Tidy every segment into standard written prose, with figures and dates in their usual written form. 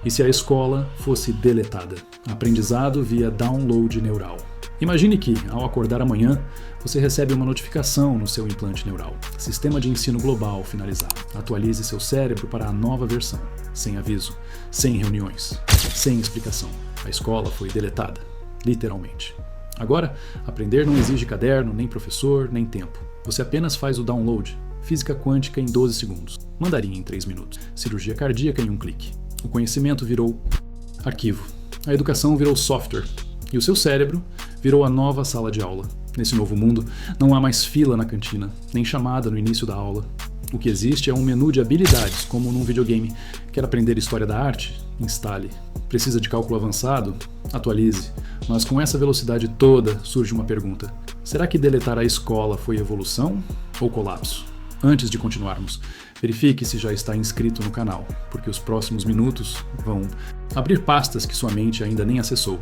E se a escola fosse deletada? Aprendizado via download neural. Imagine que, ao acordar amanhã, você recebe uma notificação no seu implante neural. Sistema de ensino global finalizado. Atualize seu cérebro para a nova versão. Sem aviso, sem reuniões, sem explicação. A escola foi deletada. Literalmente. Agora, aprender não exige caderno, nem professor, nem tempo. Você apenas faz o download. Física quântica em 12 segundos. Mandarim em 3 minutos. Cirurgia cardíaca em 1 clique. O conhecimento virou arquivo. A educação virou software. E o seu cérebro virou a nova sala de aula. Nesse novo mundo, não há mais fila na cantina, nem chamada no início da aula. O que existe é um menu de habilidades, como num videogame. Quer aprender história da arte? Instale. Precisa de cálculo avançado? Atualize. Mas com essa velocidade toda, surge uma pergunta. Será que deletar a escola foi evolução ou colapso? Antes de continuarmos, verifique se já está inscrito no canal, porque os próximos minutos vão abrir pastas que sua mente ainda nem acessou.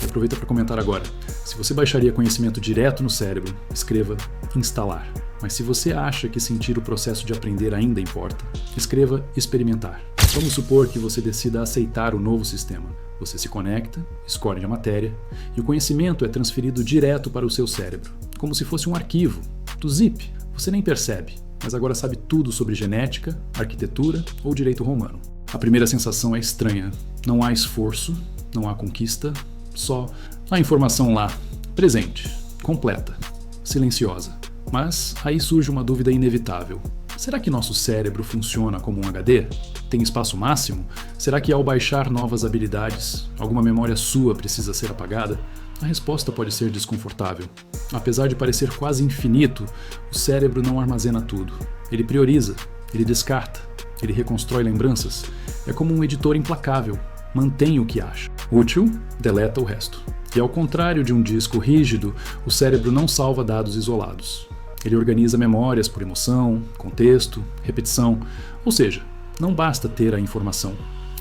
E aproveita para comentar agora. Se você baixaria conhecimento direto no cérebro, escreva instalar. Mas se você acha que sentir o processo de aprender ainda importa, escreva experimentar. Vamos supor que você decida aceitar o novo sistema. Você se conecta, escolhe a matéria, e o conhecimento é transferido direto para o seu cérebro, como se fosse um arquivo, do zip. Você nem percebe, mas agora sabe tudo sobre genética, arquitetura ou direito romano. A primeira sensação é estranha. Não há esforço, não há conquista, só a informação lá, presente, completa, silenciosa. Mas aí surge uma dúvida inevitável. Será que nosso cérebro funciona como um HD? Tem espaço máximo? Será que ao baixar novas habilidades, alguma memória sua precisa ser apagada? A resposta pode ser desconfortável. Apesar de parecer quase infinito, o cérebro não armazena tudo. Ele prioriza, ele descarta, ele reconstrói lembranças. É como um editor implacável. Mantém o que acha. Útil, deleta o resto. E ao contrário de um disco rígido, o cérebro não salva dados isolados. Ele organiza memórias por emoção, contexto, repetição. Ou seja, não basta ter a informação.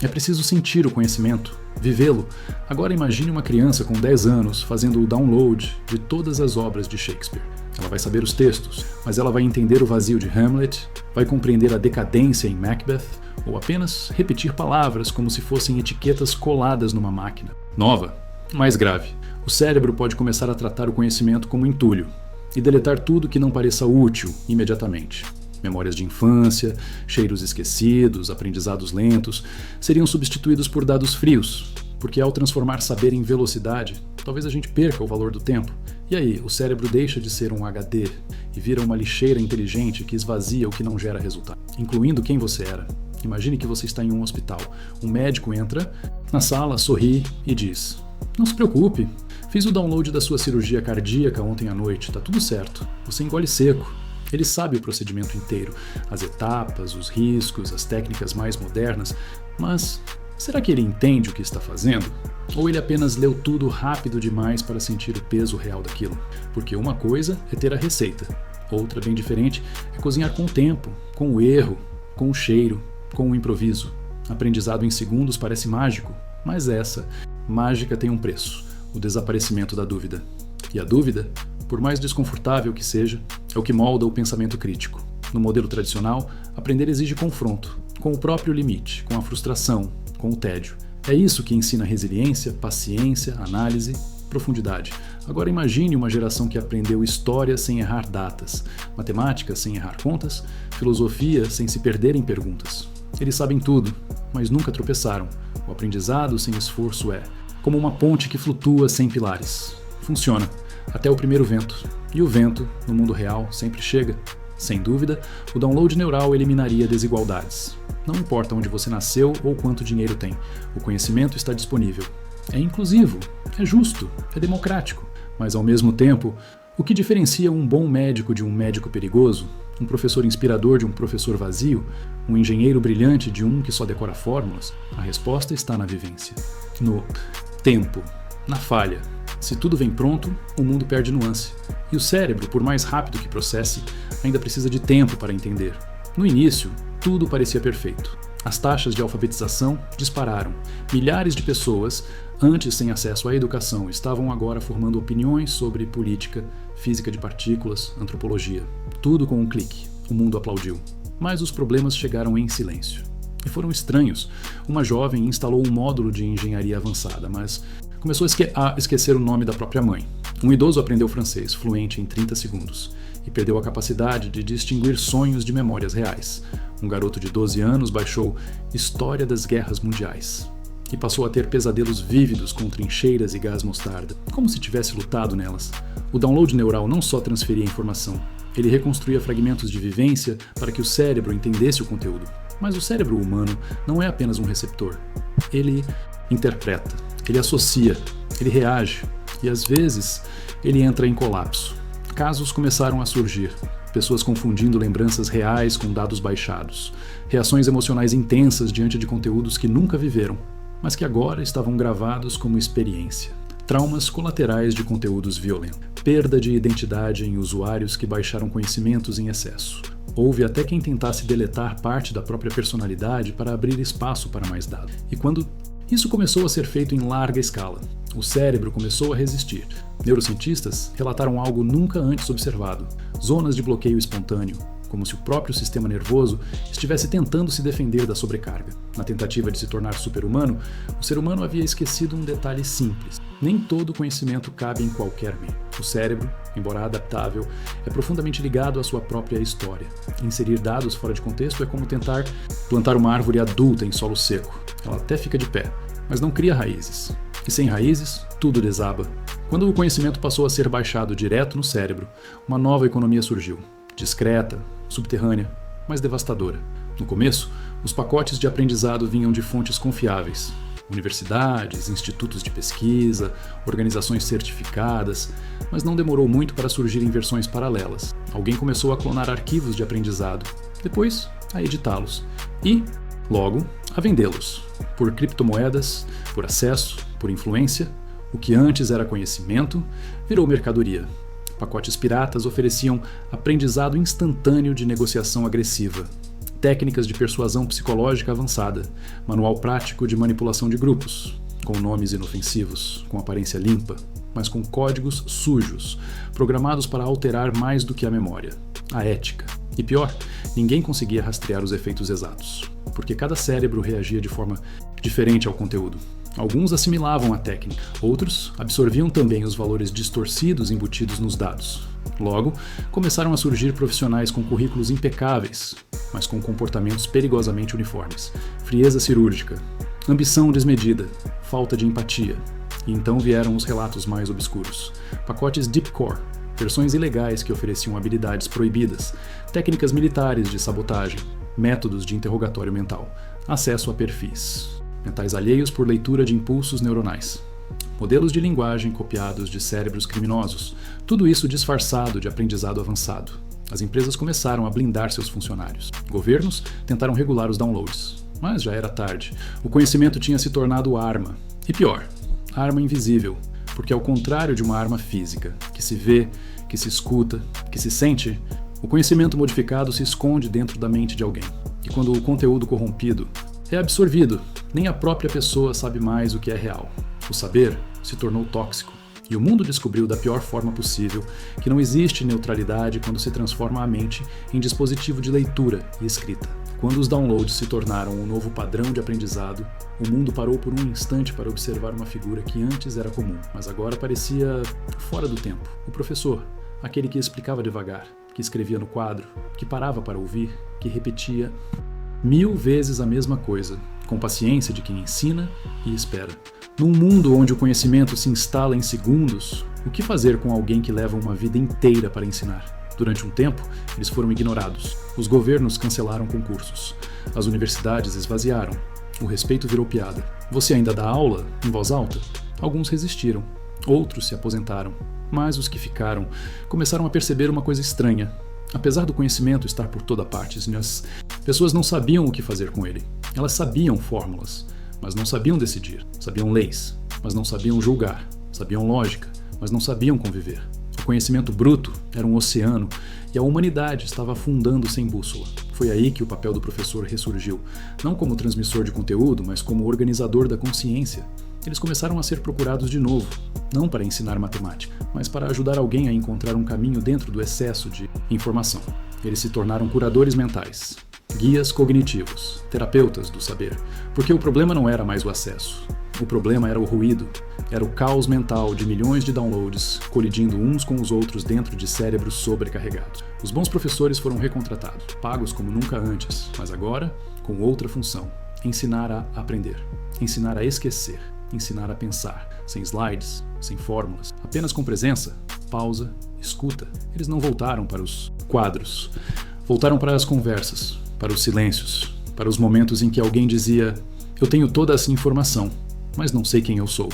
É preciso sentir o conhecimento, vivê-lo. Agora imagine uma criança com 10 anos fazendo o download de todas as obras de Shakespeare. Ela vai saber os textos, mas ela vai entender o vazio de Hamlet, vai compreender a decadência em Macbeth, ou apenas repetir palavras como se fossem etiquetas coladas numa máquina. Nova, mais grave. O cérebro pode começar a tratar o conhecimento como entulho e deletar tudo que não pareça útil imediatamente. Memórias de infância, cheiros esquecidos, aprendizados lentos, seriam substituídos por dados frios, porque ao transformar saber em velocidade, talvez a gente perca o valor do tempo. E aí, o cérebro deixa de ser um HD e vira uma lixeira inteligente que esvazia o que não gera resultado, incluindo quem você era. Imagine que você está em um hospital. Um médico entra na sala, sorri e diz: "Não se preocupe, fiz o download da sua cirurgia cardíaca ontem à noite, tá tudo certo." Você engole seco. Ele sabe o procedimento inteiro, as etapas, os riscos, as técnicas mais modernas, mas será que ele entende o que está fazendo? Ou ele apenas leu tudo rápido demais para sentir o peso real daquilo? Porque uma coisa é ter a receita, outra bem diferente é cozinhar com o tempo, com o erro, com o cheiro, com o improviso. Aprendizado em segundos parece mágico, mas essa mágica tem um preço, o desaparecimento da dúvida. E a dúvida, por mais desconfortável que seja, é o que molda o pensamento crítico. No modelo tradicional, aprender exige confronto, com o próprio limite, com a frustração, com o tédio. É isso que ensina resiliência, paciência, análise, profundidade. Agora imagine uma geração que aprendeu história sem errar datas, matemática sem errar contas, filosofia sem se perder em perguntas. Eles sabem tudo, mas nunca tropeçaram. O aprendizado sem esforço é como uma ponte que flutua sem pilares. Funciona até o primeiro vento. E o vento, no mundo real, sempre chega. Sem dúvida, o download neural eliminaria desigualdades. Não importa onde você nasceu ou quanto dinheiro tem, o conhecimento está disponível. É inclusivo, é justo, é democrático. Mas, ao mesmo tempo, o que diferencia um bom médico de um médico perigoso, um professor inspirador de um professor vazio, um engenheiro brilhante de um que só decora fórmulas? A resposta está na vivência, no tempo, na falha. Se tudo vem pronto, o mundo perde nuance. E o cérebro, por mais rápido que processe, ainda precisa de tempo para entender. No início, tudo parecia perfeito. As taxas de alfabetização dispararam. Milhares de pessoas, antes sem acesso à educação, estavam agora formando opiniões sobre política, física de partículas, antropologia. Tudo com um clique. O mundo aplaudiu. Mas os problemas chegaram em silêncio. e foram estranhos. Uma jovem instalou um módulo de engenharia avançada, mas começou a esquecer o nome da própria mãe. Um idoso aprendeu francês, fluente em 30 segundos, e perdeu a capacidade de distinguir sonhos de memórias reais. Um garoto de 12 anos baixou História das Guerras Mundiais e passou a ter pesadelos vívidos com trincheiras e gás mostarda, como se tivesse lutado nelas. O download neural não só transferia informação, ele reconstruía fragmentos de vivência para que o cérebro entendesse o conteúdo. Mas o cérebro humano não é apenas um receptor. Ele interpreta, ele associa, ele reage e às vezes ele entra em colapso. Casos começaram a surgir, pessoas confundindo lembranças reais com dados baixados, reações emocionais intensas diante de conteúdos que nunca viveram, mas que agora estavam gravados como experiência. Traumas colaterais de conteúdos violentos, perda de identidade em usuários que baixaram conhecimentos em excesso. Houve até quem tentasse deletar parte da própria personalidade para abrir espaço para mais dados. E quando isso começou a ser feito em larga escala, o cérebro começou a resistir. Neurocientistas relataram algo nunca antes observado: zonas de bloqueio espontâneo, como se o próprio sistema nervoso estivesse tentando se defender da sobrecarga. Na tentativa de se tornar super-humano, o ser humano havia esquecido um detalhe simples: nem todo conhecimento cabe em qualquer meio. O cérebro, embora adaptável, é profundamente ligado à sua própria história. Inserir dados fora de contexto é como tentar plantar uma árvore adulta em solo seco. Ela até fica de pé, mas não cria raízes. E sem raízes, tudo desaba. Quando o conhecimento passou a ser baixado direto no cérebro, uma nova economia surgiu. Discreta, subterrânea, mas devastadora. No começo, os pacotes de aprendizado vinham de fontes confiáveis. Universidades, institutos de pesquisa, organizações certificadas, mas não demorou muito para surgirem versões paralelas. Alguém começou a clonar arquivos de aprendizado, depois a editá-los e, logo, a vendê-los. Por criptomoedas, por acesso, por influência, o que antes era conhecimento virou mercadoria. Pacotes piratas ofereciam aprendizado instantâneo de negociação agressiva, técnicas de persuasão psicológica avançada, manual prático de manipulação de grupos, com nomes inofensivos, com aparência limpa, mas com códigos sujos, programados para alterar mais do que a memória, a ética. E pior, ninguém conseguia rastrear os efeitos exatos, porque cada cérebro reagia de forma diferente ao conteúdo. Alguns assimilavam a técnica, outros absorviam também os valores distorcidos embutidos nos dados. Logo, começaram a surgir profissionais com currículos impecáveis, mas com comportamentos perigosamente uniformes, frieza cirúrgica, ambição desmedida, falta de empatia. E então vieram os relatos mais obscuros. Pacotes Deep Core, versões ilegais que ofereciam habilidades proibidas, técnicas militares de sabotagem, métodos de interrogatório mental, acesso a perfis mentais alheios por leitura de impulsos neuronais, modelos de linguagem copiados de cérebros criminosos, tudo isso disfarçado de aprendizado avançado. As empresas começaram a blindar seus funcionários. Governos tentaram regular os downloads, mas já era tarde. O conhecimento tinha se tornado arma. E pior, arma invisível, porque ao contrário de uma arma física, que se vê, que se escuta, que se sente, o conhecimento modificado se esconde dentro da mente de alguém. E quando o conteúdo corrompido é absorvido, nem a própria pessoa sabe mais o que é real. O saber se tornou tóxico. E o mundo descobriu da pior forma possível que não existe neutralidade quando se transforma a mente em dispositivo de leitura e escrita. Quando os downloads se tornaram um novo padrão de aprendizado, o mundo parou por um instante para observar uma figura que antes era comum, mas agora parecia fora do tempo. O professor, aquele que explicava devagar, que escrevia no quadro, que parava para ouvir, que repetia 1000 vezes a mesma coisa, com paciência de quem ensina e espera. Num mundo onde o conhecimento se instala em segundos, o que fazer com alguém que leva uma vida inteira para ensinar? Durante um tempo, eles foram ignorados. Os governos cancelaram concursos. As universidades esvaziaram. O respeito virou piada. Você ainda dá aula em voz alta? Alguns resistiram. Outros se aposentaram. Mas os que ficaram começaram a perceber uma coisa estranha. Apesar do conhecimento estar por toda parte, as pessoas não sabiam o que fazer com ele. Elas sabiam fórmulas, mas não sabiam decidir. Sabiam leis, mas não sabiam julgar. Sabiam lógica, mas não sabiam conviver. O conhecimento bruto era um oceano e a humanidade estava afundando sem bússola. Foi aí que o papel do professor ressurgiu, não como transmissor de conteúdo, mas como organizador da consciência. Eles começaram a ser procurados de novo, não para ensinar matemática, mas para ajudar alguém a encontrar um caminho dentro do excesso de informação. Eles se tornaram curadores mentais. guias cognitivos, terapeutas do saber, porque o problema não era mais o acesso. O problema era o ruído, era o caos mental de milhões de downloads colidindo uns com os outros dentro de cérebros sobrecarregados. Os bons professores foram recontratados, pagos como nunca antes, mas agora com outra função: ensinar a aprender, ensinar a esquecer, ensinar a pensar, sem slides, sem fórmulas, apenas com presença, pausa, escuta. Eles não voltaram para os quadros, voltaram para as conversas, para os silêncios, para os momentos em que alguém dizia: eu tenho toda essa informação, mas não sei quem eu sou.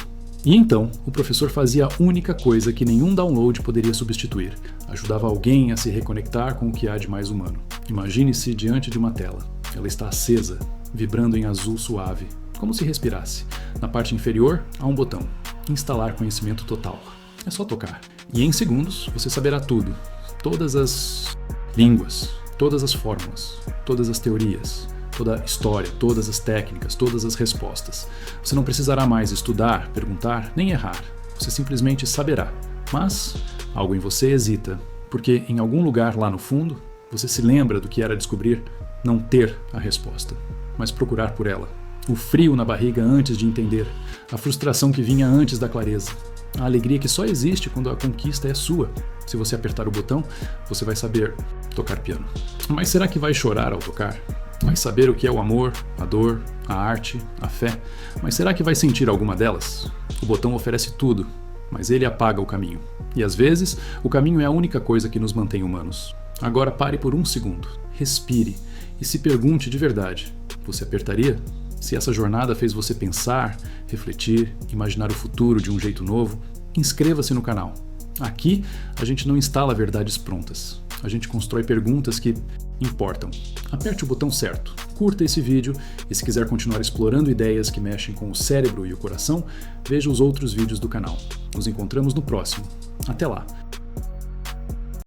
E então, o professor fazia a única coisa que nenhum download poderia substituir: ajudava alguém a se reconectar com o que há de mais humano. Imagine-se diante de uma tela. Ela está acesa, vibrando em azul suave, como se respirasse. Na parte inferior, há um botão: instalar conhecimento total. É só tocar. E em segundos, você saberá tudo. Todas as línguas, todas as fórmulas, todas as teorias, toda a história, todas as técnicas, todas as respostas. Você não precisará mais estudar, perguntar, nem errar. Você simplesmente saberá. Mas algo em você hesita, porque em algum lugar lá no fundo, você se lembra do que era descobrir não ter a resposta, mas procurar por ela. O frio na barriga antes de entender, a frustração que vinha antes da clareza, a alegria que só existe quando a conquista é sua. Se você apertar o botão, você vai saber tocar piano. Mas será que vai chorar ao tocar? Vai saber o que é o amor, a dor, a arte, a fé? Mas será que vai sentir alguma delas? O botão oferece tudo, mas ele apaga o caminho. E às vezes, o caminho é a única coisa que nos mantém humanos. Agora pare por um segundo, respire e se pergunte de verdade: você apertaria? Se essa jornada fez você pensar, refletir, imaginar o futuro de um jeito novo, inscreva-se no canal. Aqui, a gente não instala verdades prontas. A gente constrói perguntas que importam. Aperte o botão certo, curta esse vídeo e se quiser continuar explorando ideias que mexem com o cérebro e o coração, veja os outros vídeos do canal. Nos encontramos no próximo. Até lá!